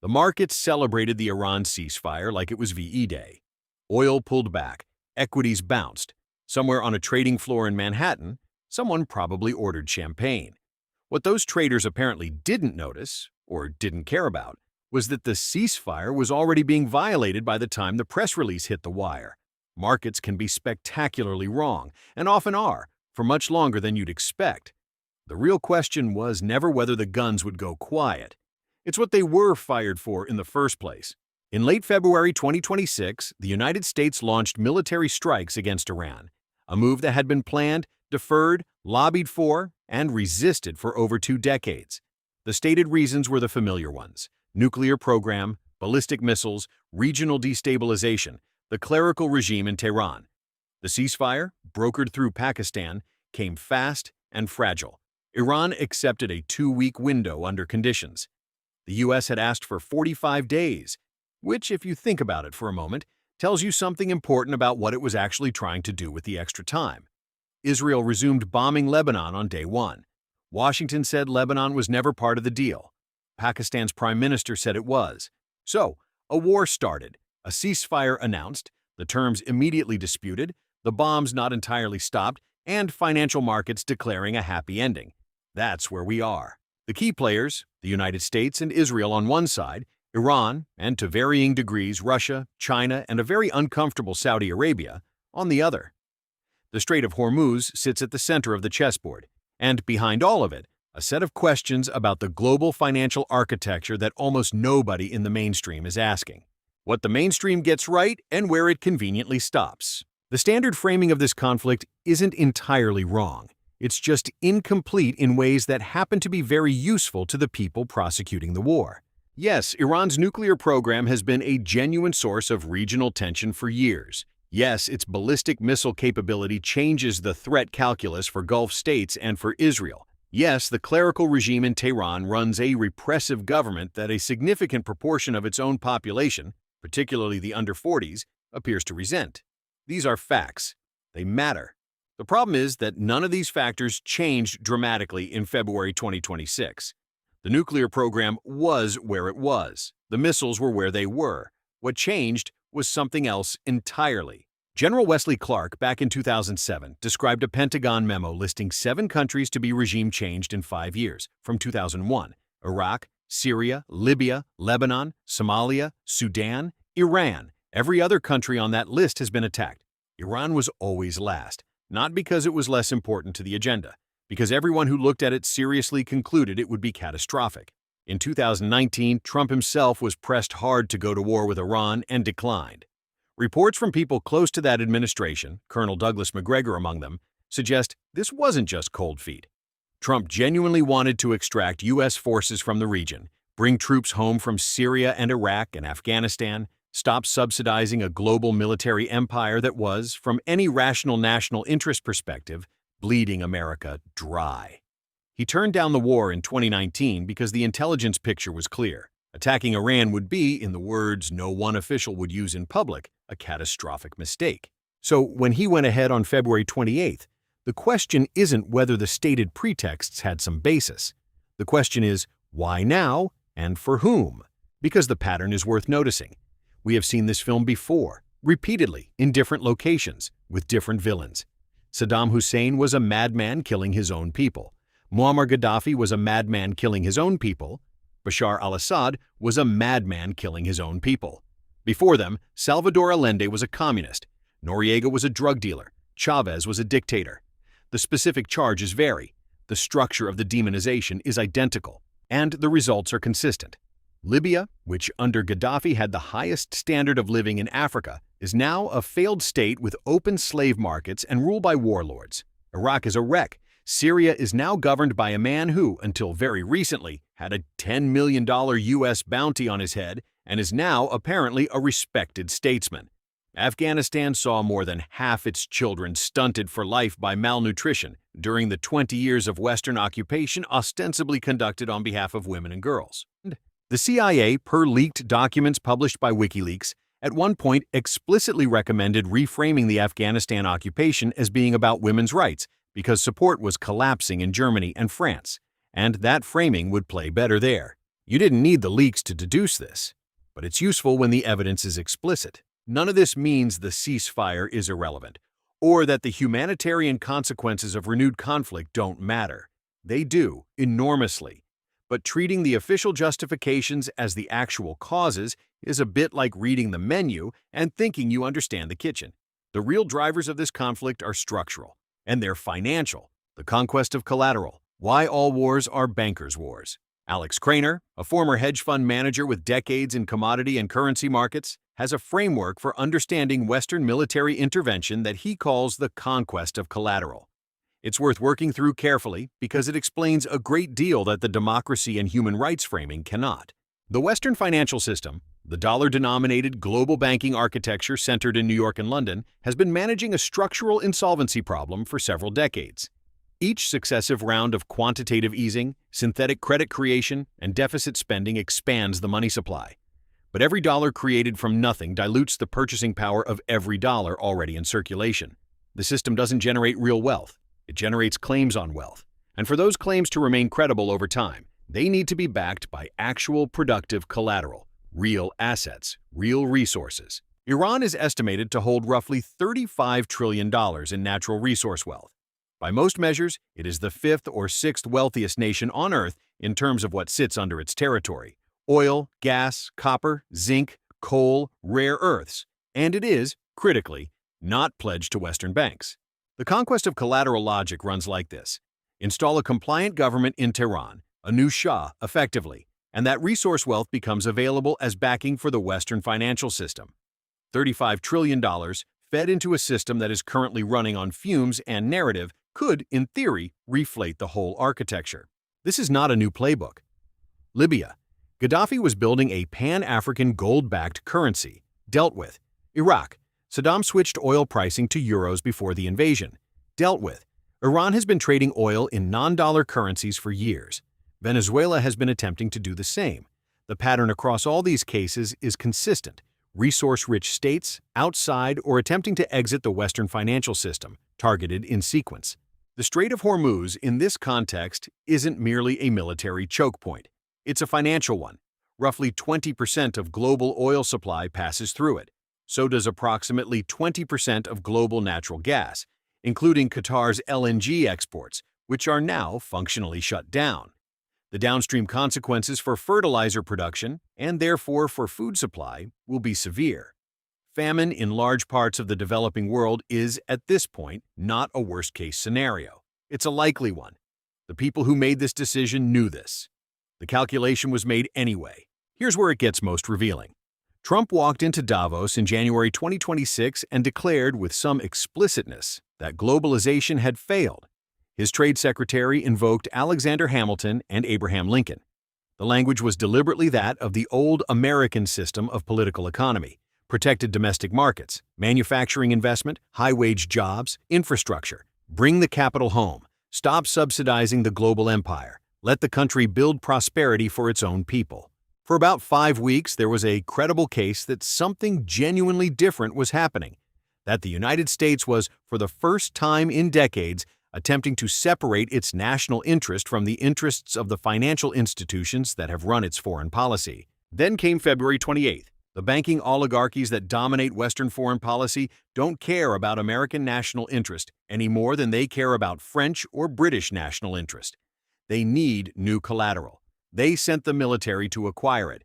The markets celebrated the Iran ceasefire like it was VE Day. Oil pulled back, equities bounced. Somewhere on a trading floor in Manhattan, someone probably ordered champagne. What those traders apparently didn't notice, or didn't care about, was that the ceasefire was already being violated by the time the press release hit the wire. Markets can be spectacularly wrong, and often are, for much longer than you'd expect. The real question was never whether the guns would go quiet. It's what they were fired for in the first place. In late February 2026, the United States launched military strikes against Iran, a move that had been planned, deferred, lobbied for, and resisted for over 2 decades. The stated reasons were the familiar ones: nuclear program, ballistic missiles, regional destabilization, the clerical regime in Tehran. The ceasefire, brokered through Pakistan, came fast and fragile. Iran accepted a 2-week window under conditions. The U.S. had asked for 45 days, which, if you think about it for a moment, tells you something important about what it was actually trying to do with the extra time. Israel resumed bombing Lebanon on day 1. Washington said Lebanon was never part of the deal. Pakistan's prime minister said it was. So, a war started, a ceasefire announced, the terms immediately disputed, the bombs not entirely stopped, and financial markets declaring a happy ending. That's where we are. The key players, the United States and Israel on one side, Iran, and to varying degrees Russia, China, and a very uncomfortable Saudi Arabia, on the other. The Strait of Hormuz sits at the center of the chessboard, and behind all of it, a set of questions about the global financial architecture that almost nobody in the mainstream is asking. What the mainstream gets right and where it conveniently stops. The standard framing of this conflict isn't entirely wrong. It's just incomplete in ways that happen to be very useful to the people prosecuting the war. Yes, Iran's nuclear program has been a genuine source of regional tension for years. Yes, its ballistic missile capability changes the threat calculus for Gulf states and for Israel. Yes, the clerical regime in Tehran runs a repressive government that a significant proportion of its own population, particularly the under 40s, appears to resent. These are facts. They matter. The problem is that none of these factors changed dramatically in February 2026. The nuclear program was where it was. The missiles were where they were. What changed was something else entirely. General Wesley Clark, back in 2007, described a Pentagon memo listing 7 countries to be regime changed in 5 years, from 2001: Iraq, Syria, Libya, Lebanon, Somalia, Sudan, Iran. Every other country on that list has been attacked. Iran was always last, not because it was less important to the agenda, because everyone who looked at it seriously concluded it would be catastrophic. In 2019, Trump himself was pressed hard to go to war with Iran and declined. Reports from people close to that administration, Colonel Douglas Macgregor among them, suggest this wasn't just cold feet. Trump genuinely wanted to extract U.S. forces from the region, bring troops home from Syria and Iraq and Afghanistan, stop subsidizing a global military empire that was, from any rational national interest perspective, bleeding America dry. He turned down the war in 2019 because the intelligence picture was clear. Attacking Iran would be, in the words no one official would use in public, a catastrophic mistake. So when he went ahead on February 28th, the question isn't whether the stated pretexts had some basis. The question is, why now and for whom? Because the pattern is worth noticing. We have seen this film before, repeatedly, in different locations, with different villains. Saddam Hussein was a madman killing his own people. Muammar Gaddafi was a madman killing his own people. Bashar al-Assad was a madman killing his own people. Before them, Salvador Allende was a communist. Noriega was a drug dealer. Chavez was a dictator. The specific charges vary. The structure of the demonization is identical, and the results are consistent. Libya, which under Gaddafi had the highest standard of living in Africa, is now a failed state with open slave markets and ruled by warlords. Iraq is a wreck. Syria is now governed by a man who, until very recently, had a $10 million U.S. bounty on his head and is now apparently a respected statesman. Afghanistan saw more than half its children stunted for life by malnutrition during the 20 years of Western occupation ostensibly conducted on behalf of women and girls. The CIA, per leaked documents published by WikiLeaks, at one point explicitly recommended reframing the Afghanistan occupation as being about women's rights because support was collapsing in Germany and France, and that framing would play better there. You didn't need the leaks to deduce this, but it's useful when the evidence is explicit. None of this means the ceasefire is irrelevant, or that the humanitarian consequences of renewed conflict don't matter. They do, enormously. But treating the official justifications as the actual causes is a bit like reading the menu and thinking you understand the kitchen. The real drivers of this conflict are structural, and they're financial. The conquest of collateral. Why all wars are bankers' wars. Alex Craner, a former hedge fund manager with decades in commodity and currency markets, has a framework for understanding Western military intervention that he calls the conquest of collateral. It's worth working through carefully because it explains a great deal that the democracy and human rights framing cannot. The Western financial system, the dollar-denominated global banking architecture centered in New York and London, has been managing a structural insolvency problem for several decades. Each successive round of quantitative easing, synthetic credit creation, and deficit spending expands the money supply. But every dollar created from nothing dilutes the purchasing power of every dollar already in circulation. The system doesn't generate real wealth. It generates claims on wealth. And for those claims to remain credible over time, they need to be backed by actual productive collateral, real assets, real resources. Iran is estimated to hold roughly $35 trillion in natural resource wealth. By most measures, it is the fifth or sixth wealthiest nation on Earth in terms of what sits under its territory: oil, gas, copper, zinc, coal, rare earths. And it is, critically, not pledged to Western banks. The conquest of collateral logic runs like this. Install a compliant government in Tehran, a new Shah, effectively, and that resource wealth becomes available as backing for the Western financial system. $35 trillion fed into a system that is currently running on fumes and narrative could, in theory, reflate the whole architecture. This is not a new playbook. Libya. Gaddafi was building a pan-African gold-backed currency. Dealt with. Iraq. Saddam switched oil pricing to euros before the invasion. Dealt with. Iran has been trading oil in non-dollar currencies for years. Venezuela has been attempting to do the same. The pattern across all these cases is consistent. Resource-rich states, outside or attempting to exit the Western financial system, targeted in sequence. The Strait of Hormuz, in this context, isn't merely a military choke point. It's a financial one. Roughly 20% of global oil supply passes through it. So does approximately 20% of global natural gas, including Qatar's LNG exports, which are now functionally shut down. The downstream consequences for fertilizer production, and therefore for food supply, will be severe. Famine in large parts of the developing world is, at this point, not a worst-case scenario. It's a likely one. The people who made this decision knew this. The calculation was made anyway. Here's where it gets most revealing. Trump walked into Davos in January 2026 and declared with some explicitness that globalization had failed. His trade secretary invoked Alexander Hamilton and Abraham Lincoln. The language was deliberately that of the old American system of political economy: protected domestic markets, manufacturing investment, high-wage jobs, infrastructure. Bring the capital home. Stop subsidizing the global empire. Let the country build prosperity for its own people. For about 5 weeks, there was a credible case that something genuinely different was happening, that the United States was, for the first time in decades, attempting to separate its national interest from the interests of the financial institutions that have run its foreign policy. Then came February 28th. The banking oligarchies that dominate Western foreign policy don't care about American national interest any more than they care about French or British national interest. They need new collateral. They sent the military to acquire it.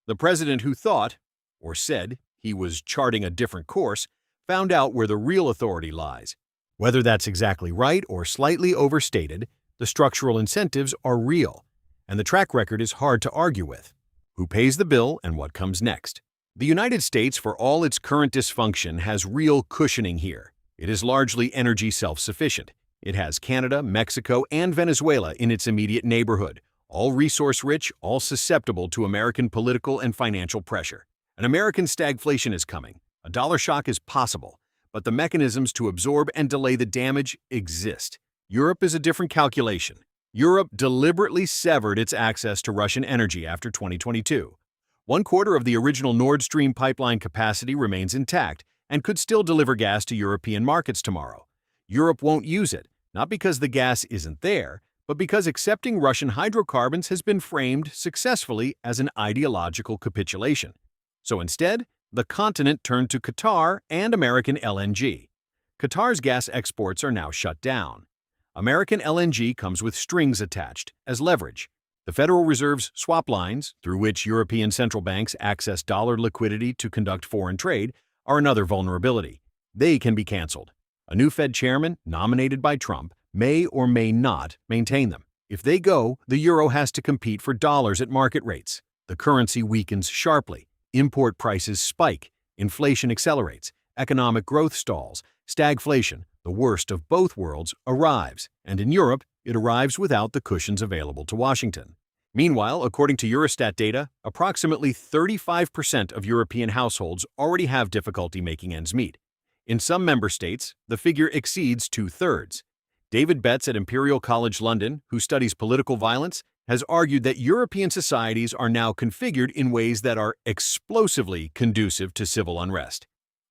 The president who thought, or said, he was charting a different course, found out where the real authority lies. Whether that's exactly right or slightly overstated, the structural incentives are real, and the track record is hard to argue with. Who pays the bill and what comes next? The United States, for all its current dysfunction, has real cushioning here. It is largely energy self-sufficient. It has Canada, Mexico, and Venezuela in its immediate neighborhood, all resource-rich, all susceptible to American political and financial pressure. An American stagflation is coming. A dollar shock is possible, but the mechanisms to absorb and delay the damage exist. Europe is a different calculation. Europe deliberately severed its access to Russian energy after 2022. 1/4 of the original Nord Stream pipeline capacity remains intact and could still deliver gas to European markets tomorrow. Europe won't use it, not because the gas isn't there, but because accepting Russian hydrocarbons has been framed successfully as an ideological capitulation. So instead, the continent turned to Qatar and American LNG. Qatar's gas exports are now shut down. American LNG comes with strings attached as leverage. The Federal Reserve's swap lines, through which European central banks access dollar liquidity to conduct foreign trade, are another vulnerability. They can be canceled. A new Fed chairman, nominated by Trump, may or may not maintain them. If they go, the euro has to compete for dollars at market rates. The currency weakens sharply. Import prices spike. Inflation accelerates. Economic growth stalls. Stagflation, the worst of both worlds, arrives. And in Europe, it arrives without the cushions available to Washington. Meanwhile, according to Eurostat data, approximately 35% of European households already have difficulty making ends meet. In some member states, the figure exceeds 2/3. David Betts at Imperial College London, who studies political violence, has argued that European societies are now configured in ways that are explosively conducive to civil unrest.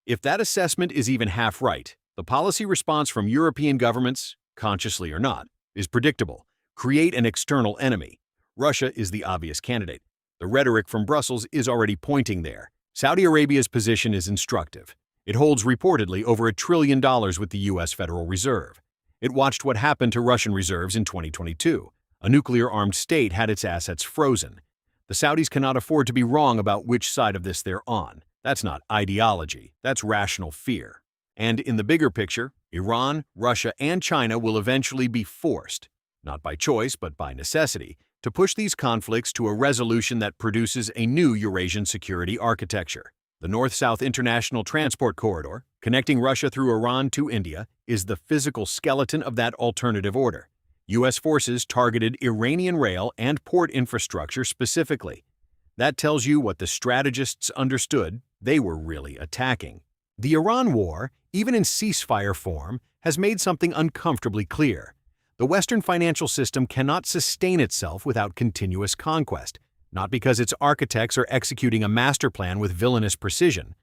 If that assessment is even half right, the policy response from European governments, consciously or not, is predictable. Create an external enemy. Russia is the obvious candidate. The rhetoric from Brussels is already pointing there. Saudi Arabia's position is instructive. It holds reportedly over $1 trillion with the U.S. Federal Reserve. It watched what happened to Russian reserves in 2022. A nuclear-armed state had its assets frozen. The Saudis cannot afford to be wrong about which side of this they're on. That's not ideology, that's rational fear. And in the bigger picture, Iran, Russia, and China will eventually be forced, not by choice but by necessity, to push these conflicts to a resolution that produces a new Eurasian security architecture. The North-South International Transport Corridor, connecting Russia through Iran to India, is the physical skeleton of that alternative order. U.S. forces targeted Iranian rail and port infrastructure specifically. That tells you what the strategists understood they were really attacking. The Iran war, even in ceasefire form, has made something uncomfortably clear. The Western financial system cannot sustain itself without continuous conquest, not because its architects are executing a master plan with villainous precision.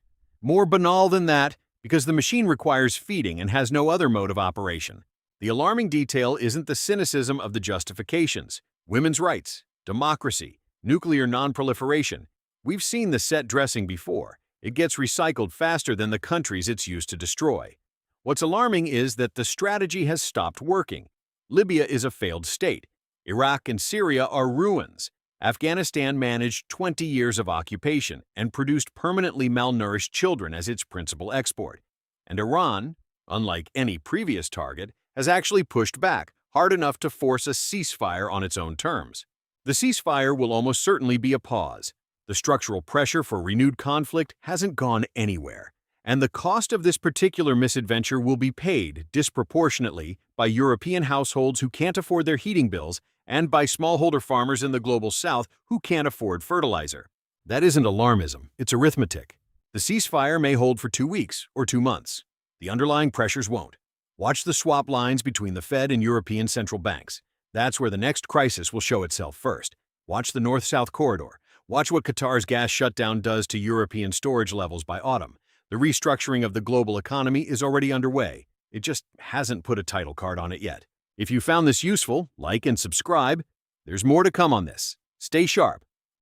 More banal than that, because the machine requires feeding and has no other mode of operation. The alarming detail isn't the cynicism of the justifications. Women's rights, democracy, nuclear non-proliferation. We've seen the set dressing before. It gets recycled faster than the countries it's used to destroy. What's alarming is that the strategy has stopped working. Libya is a failed state. Iraq and Syria are ruins. Afghanistan managed 20 years of occupation and produced permanently malnourished children as its principal export. And Iran, unlike any previous target, has actually pushed back hard enough to force a ceasefire on its own terms. The ceasefire will almost certainly be a pause. The structural pressure for renewed conflict hasn't gone anywhere, and the cost of this particular misadventure will be paid disproportionately by European households who can't afford their heating bills and by smallholder farmers in the global south who can't afford fertilizer. That isn't alarmism, it's arithmetic. The ceasefire may hold for 2 weeks or 2 months. The underlying pressures won't. Watch the swap lines between the Fed and European central banks. That's where the next crisis will show itself first. Watch the North-South corridor. Watch what Qatar's gas shutdown does to European storage levels by autumn. The restructuring of the global economy is already underway. It just hasn't put a title card on it yet. If you found this useful, like and subscribe. There's more to come on this. Stay sharp.